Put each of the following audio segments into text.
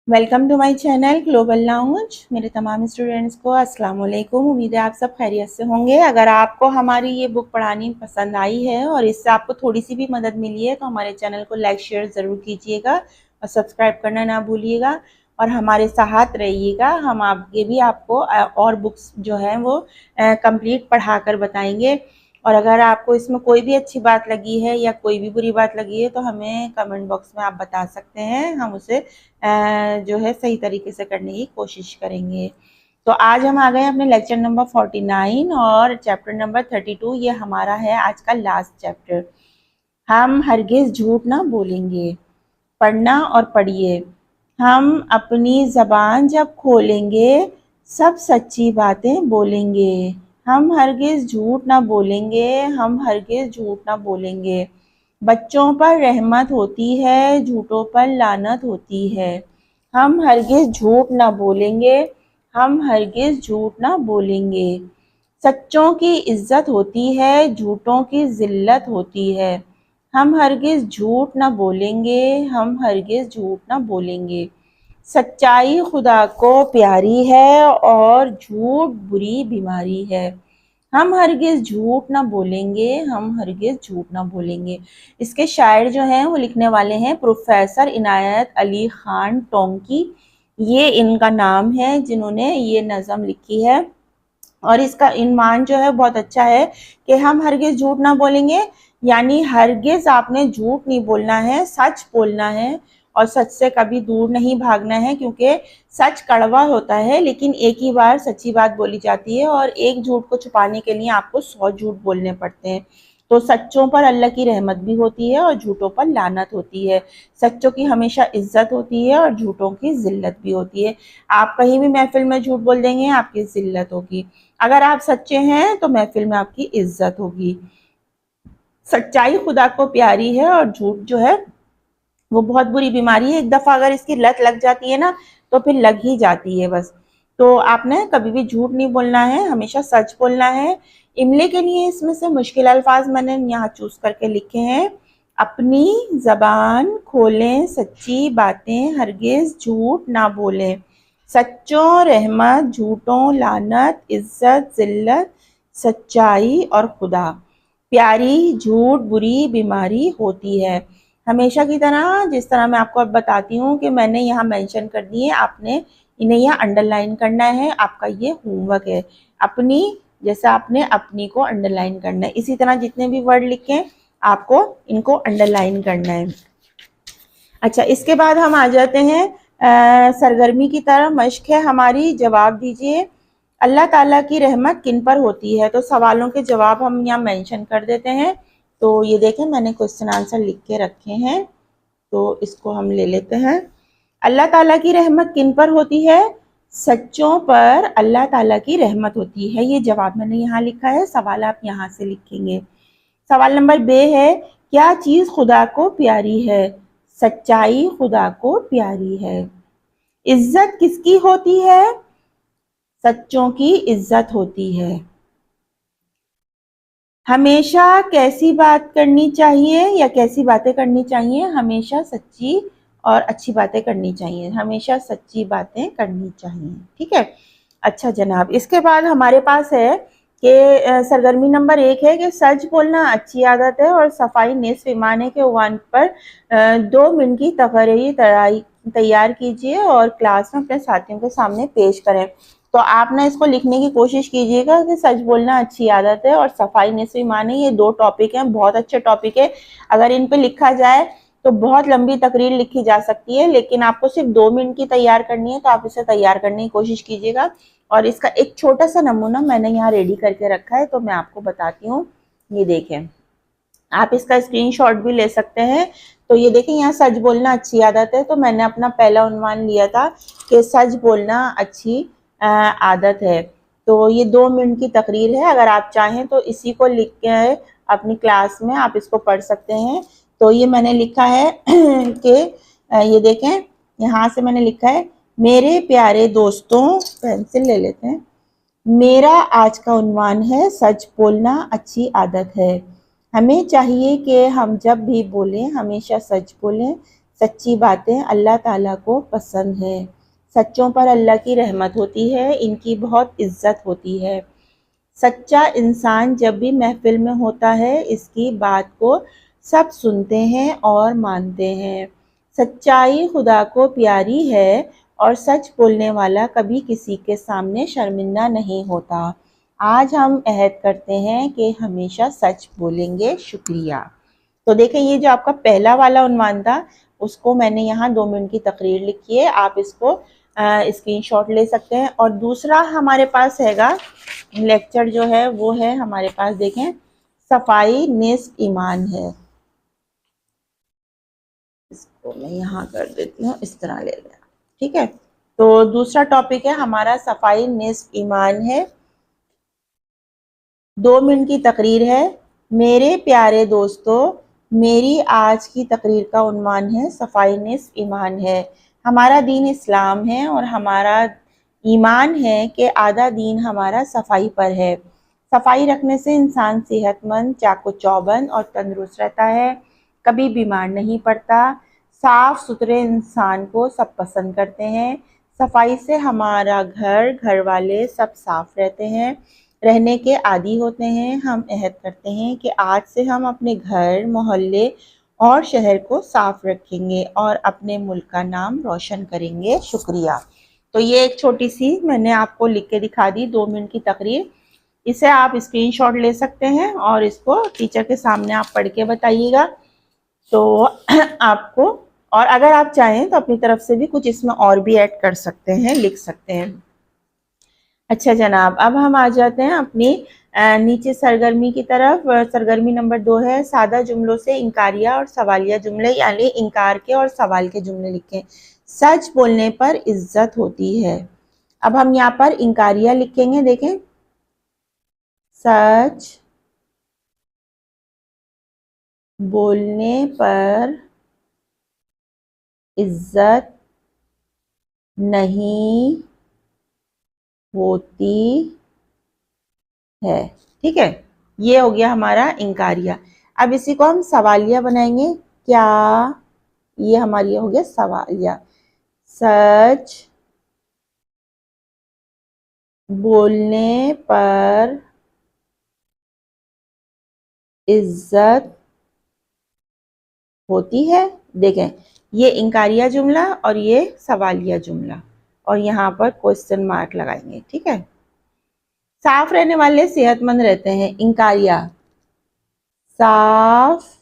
Welcome to my channel global lounge. मेरे तमाम students को अस्सलाम वालेकुम। उम्मीद है आप सब खैरियत से होंगे। अगर आपको हमारी ये बुक पढ़ानी पसंद आई है और इससे आपको थोड़ी सी भी मदद मिली है तो हमारे चैनल को लाइक शेयर ज़रूर कीजिएगा और सब्सक्राइब करना ना भूलिएगा और हमारे साथ रहिएगा। हम आगे भी आपको और बुक्स जो हैं वो कंप्लीट पढ़ा कर बताएंगे। और अगर आपको इसमें कोई भी अच्छी बात लगी है या कोई भी बुरी बात लगी है तो हमें कमेंट बॉक्स में आप बता सकते हैं। हम उसे जो है सही तरीके से करने की कोशिश करेंगे। तो आज हम आ गए अपने लेक्चर नंबर 49 और चैप्टर नंबर 32। ये हमारा है आज का लास्ट चैप्टर। हम हरगिज झूठ ना बोलेंगे। पढ़ना और पढ़िए। हम अपनी ज़बान जब खोलेंगे सब सच्ची बातें बोलेंगे। हम हरगिज झूठ ना बोलेंगे। हम हरगिज झूठ ना बोलेंगे। बच्चों पर रहमत होती है, झूठों पर लानत होती है। हम हरगिज झूठ ना बोलेंगे। हम हरगिज झूठ ना बोलेंगे। सच्चों की इज्जत होती है, झूठों की जिल्लत होती है। हम हरगिज झूठ ना बोलेंगे। हम हरगिज झूठ ना बोलेंगे। सच्चाई खुदा को प्यारी है और झूठ बुरी बीमारी है। हम हरगिज झूठ ना बोलेंगे। हम हरगिज झूठ ना बोलेंगे। इसके शायर जो हैं वो लिखने वाले हैं प्रोफेसर इनायत अली खान टोंकी। ये इनका नाम है जिन्होंने ये नज़म लिखी है। और इसका इनमान जो है बहुत अच्छा है कि हम हरगिज झूठ ना बोलेंगे, यानी हरगिज आपने झूठ नहीं बोलना है, सच बोलना है और सच से कभी दूर नहीं भागना है। क्योंकि सच कड़वा होता है लेकिन एक ही बार सच्ची बात बोली जाती है और एक झूठ को छुपाने के लिए आपको 100 झूठ बोलने पड़ते हैं। तो सच्चों पर अल्लाह की रहमत भी होती है और झूठों पर लानत होती है। सच्चों की हमेशा इज्जत होती है और झूठों की जिल्लत भी होती है। आप कहीं भी महफिल में झूठ बोल देंगे आपकी जिल्लत होगी। अगर आप सच्चे हैं तो महफिल में आपकी इज्जत होगी। सच्चाई खुदा को प्यारी है और झूठ जो है वो बहुत बुरी बीमारी है। एक दफा अगर इसकी लत लग जाती है ना तो फिर लग ही जाती है बस। तो आपने कभी भी झूठ नहीं बोलना है, हमेशा सच बोलना है। इमले के लिए इसमें से मुश्किल अल्फाज मैंने यहाँ चूज करके लिखे हैं। अपनी जबान खोलें, सच्ची बातें हरगिज झूठ ना बोलें। सच्चों रहमत, झूठों लानत, इज्जत जिल्लत, सच्चाई और खुदा प्यारी, झूठ बुरी बीमारी होती है। हमेशा की तरह जिस तरह मैं आपको अब बताती हूँ कि मैंने यहाँ मेंशन कर दिए, आपने इन्हें यहाँ अंडरलाइन करना है। आपका ये होमवर्क है। अपनी जैसे आपने अपनी को अंडरलाइन करना है, इसी तरह जितने भी वर्ड लिखे आपको इनको अंडरलाइन करना है। अच्छा, इसके बाद हम आ जाते हैं सरगर्मी की तरफ। मश्क है हमारी, जवाब दीजिए। अल्लाह ताला की रहमत किन पर होती है? तो सवालों के जवाब हम यहाँ मेंशन कर देते हैं। तो ये देखें मैंने क्वेश्चन आंसर लिख के रखे हैं, तो इसको हम ले लेते हैं। अल्लाह ताला की रहमत किन पर होती है? सच्चों पर अल्लाह ताला की रहमत होती है। ये जवाब मैंने यहाँ लिखा है, सवाल आप यहाँ से लिखेंगे। सवाल नंबर बे है, क्या चीज़ खुदा को प्यारी है? सच्चाई खुदा को प्यारी है। इज्जत किसकी होती है? सच्चों की इज्जत होती है। हमेशा कैसी बात करनी चाहिए या कैसी बातें करनी चाहिए? हमेशा सच्ची और अच्छी बातें करनी चाहिए। हमेशा सच्ची बातें करनी चाहिए। ठीक है। अच्छा जनाब, इसके बाद हमारे पास है कि सरगर्मी नंबर 1 है कि सच बोलना अच्छी आदत है और सफाई निस्फ ईमान है के उन्वान पर 2 मिनट की तकरीरी तैयार कीजिए और क्लास में अपने साथियों के सामने पेश करें। तो आप ना इसको लिखने की कोशिश कीजिएगा कि सच बोलना अच्छी आदत है और सफाई निस्फ ईमान है। ये 2 टॉपिक हैं, बहुत अच्छे टॉपिक है। अगर इन पे लिखा जाए तो बहुत लंबी तकरीर लिखी जा सकती है, लेकिन आपको सिर्फ 2 मिनट की तैयार करनी है, तो आप इसे तैयार करने की कोशिश कीजिएगा। और इसका एक छोटा सा नमूना मैंने यहाँ रेडी करके रखा है, तो मैं आपको बताती हूँ। ये देखें, आप इसका स्क्रीनशॉट भी ले सकते हैं। तो ये देखें, यहाँ सच बोलना अच्छी आदत है, तो मैंने अपना पहला उन्वान लिया था कि सच बोलना अच्छी आदत है। तो ये 2 मिनट की तकरीर है। अगर आप चाहें तो इसी को लिख के अपनी क्लास में आप इसको पढ़ सकते हैं। तो ये मैंने लिखा है कि ये देखें, यहाँ से मैंने लिखा है, मेरे प्यारे दोस्तों, पेंसिल ले लेते हैं। मेरा आज का उन्वान है सच बोलना अच्छी आदत है। हमें चाहिए कि हम जब भी बोलें हमेशा सच बोलें, सच्ची बातें अल्लाह ताला को पसंद है। सच्चों पर अल्लाह की रहमत होती है, इनकी बहुत इज्जत होती है। सच्चा इंसान जब भी महफिल में होता है, इसकी बात को सब सुनते हैं और मानते हैं। सच्चाई खुदा को प्यारी है और सच बोलने वाला कभी किसी के सामने शर्मिंदा नहीं होता। आज हम अहद करते हैं कि हमेशा सच बोलेंगे। शुक्रिया। तो देखें, ये जो आपका पहला वाला उन्वान था, उसको मैंने यहाँ 2 मिनट की तकरीर लिखी है, आप इसको स्क्रीनशॉट ले सकते हैं। और दूसरा हमारे पास हैगा लेक्चर जो है वो है हमारे पास, देखें, सफाई निस्फ ईमान है। इसको मैं यहाँ कर देती हूँ, इस तरह ले लें, ठीक है। तो दूसरा टॉपिक है हमारा सफाई निस्फ ईमान है। 2 मिनट की तकरीर है। मेरे प्यारे दोस्तों, मेरी आज की तकरीर का उन्वान है सफाई निस्फ ईमान है। हमारा दीन इस्लाम है और हमारा ईमान है कि आधा दीन हमारा सफाई पर है। सफाई रखने से इंसान सेहतमंद, चाको चौबंद और तंदुरुस्त रहता है, कभी बीमार नहीं पड़ता। साफ सुथरे इंसान को सब पसंद करते हैं। सफाई से हमारा घर, घर वाले सब साफ रहते हैं, रहने के आदी होते हैं। हम अहद करते हैं कि आज से हम अपने घर, मोहल्ले और शहर को साफ रखेंगे और अपने मुल्क का नाम रोशन करेंगे। शुक्रिया। तो ये एक छोटी सी मैंने आपको लिख के दिखा दी 2 मिनट की तकरीर। इसे आप स्क्रीनशॉट ले सकते हैं और इसको टीचर के सामने आप पढ़ के बताइएगा। तो आपको, और अगर आप चाहें तो अपनी तरफ से भी कुछ इसमें और भी ऐड कर सकते हैं, लिख सकते हैं। अच्छा जनाब, अब हम आ जाते हैं अपनी नीचे सरगर्मी की तरफ। सरगर्मी नंबर 2 है सादा जुमलों से इंकारिया और सवालिया जुमले, यानी इंकार के और सवाल के जुमले लिखें। सच बोलने पर इज्जत होती है। अब हम यहाँ पर इंकारिया लिखेंगे, देखें, सच बोलने पर इज्जत नहीं होती है, ठीक है। ये हो गया हमारा इंकारिया। अब इसी को हम सवालिया बनाएंगे। क्या, ये हमारी हो गया सवालिया। सच बोलने पर इज्जत होती है। देखें, ये इंकारिया जुमला और ये सवालिया जुमला, और यहाँ पर क्वेश्चन मार्क लगाएंगे, ठीक है। साफ रहने वाले सेहतमंद रहते हैं, इंकारिया। साफ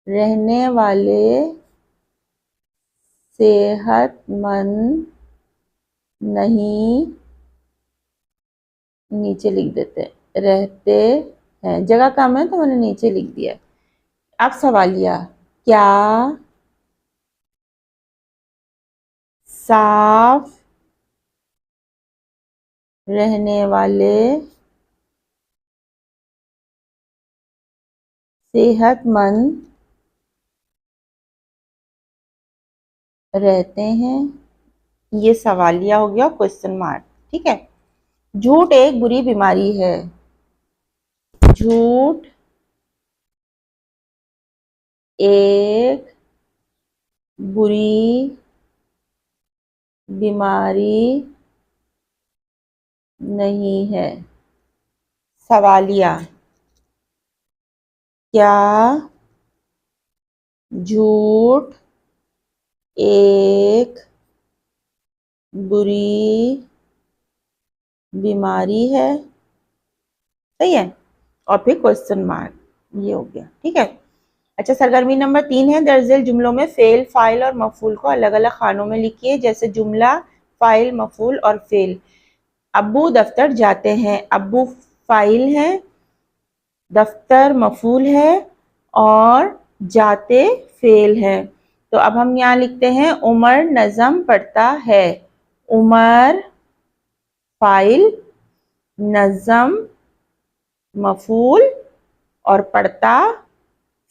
रहने वाले सेहतमंद नहीं, नीचे लिख देते हैं, रहते हैं, जगह कम है तो मैंने नीचे लिख दिया। अब सवालिया, क्या साफ रहने वाले सेहतमंद रहते हैं? ये सवालिया हो गया, क्वेश्चन मार्क, ठीक है। झूठ एक बुरी बीमारी है। झूठ एक बुरी बीमारी नहीं है। सवालिया, क्या झूठ एक बुरी बीमारी है? सही है। और फिर क्वेश्चन मार्क, ये हो गया, ठीक है। अच्छा, सरगर्मी नंबर 3 है दर्जेल जुमलों में फेल, फाइल और मफूल को अलग अलग खानों में लिखिए, जैसे जुमला, फाइल, मफूल और फेल। अब्बू दफ्तर जाते हैं। अब्बू फाइल है, दफ्तर मफूल है और जाते फेल है। तो अब हम यहाँ लिखते हैं उमर नज़म पढ़ता है। उमर फाइल, नज़म मफूल और पढ़ता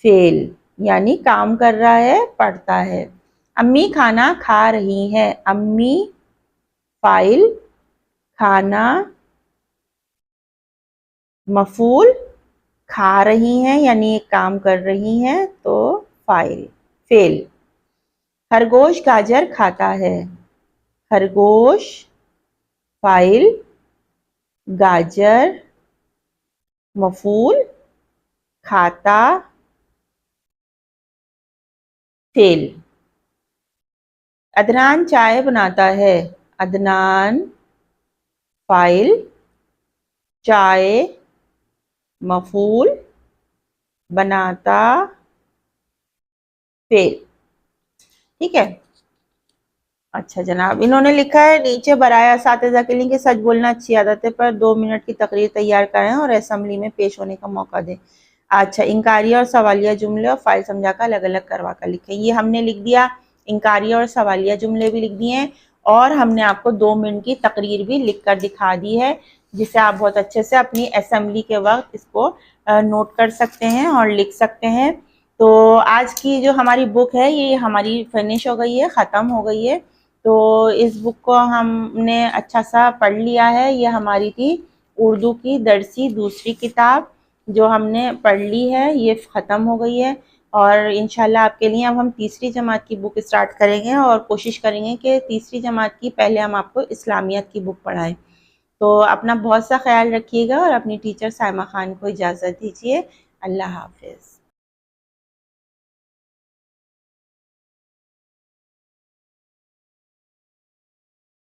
फेल, यानी काम कर रहा है, पढ़ता है। अम्मी खाना खा रही हैं। अम्मी फाइल, खाना मफूल, खा रही हैं यानी एक काम कर रही हैं, तो फाइल फेल। खरगोश गाजर खाता है। खरगोश फाइल गाजर मफूल खाता फेल। अदनान चाय बनाता है। अदनान फाइल चाय मफूल बनाता फेल। ठीक है। अच्छा जनाब, इन्होंने लिखा है नीचे बराए असातिज़ा के लिए कि सच बोलना अच्छी आदत है, पर 2 मिनट की तकरीर तैयार करें और असेंबली में पेश होने का मौका दें। अच्छा, इंकारिया और सवालिया जुमले और फाइल समझा कर अलग अलग करवा कर लिखें। ये हमने लिख दिया, इंकारिया और सवालिया जुमले भी लिख दिए और हमने आपको 2 मिनट की तकरीर भी लिख कर दिखा दी है, जिसे आप बहुत अच्छे से अपनी असेंबली के वक्त इसको नोट कर सकते हैं और लिख सकते हैं। तो आज की जो हमारी बुक है ये हमारी फिनिश हो गई है, ख़त्म हो गई है। तो इस बुक को हमने अच्छा सा पढ़ लिया है। ये हमारी थी उर्दू की दरसी दूसरी किताब, जो हमने पढ़ ली है, ये ख़त्म हो गई है। और इंशाल्लाह आपके लिए अब हम तीसरी जमात की बुक स्टार्ट करेंगे और कोशिश करेंगे कि तीसरी जमात की पहले हम आपको इस्लामियत की बुक पढ़ाएं। तो अपना बहुत सा ख्याल रखिएगा और अपनी टीचर साइमा खान को इजाज़त दीजिए। अल्लाह हाफिज़।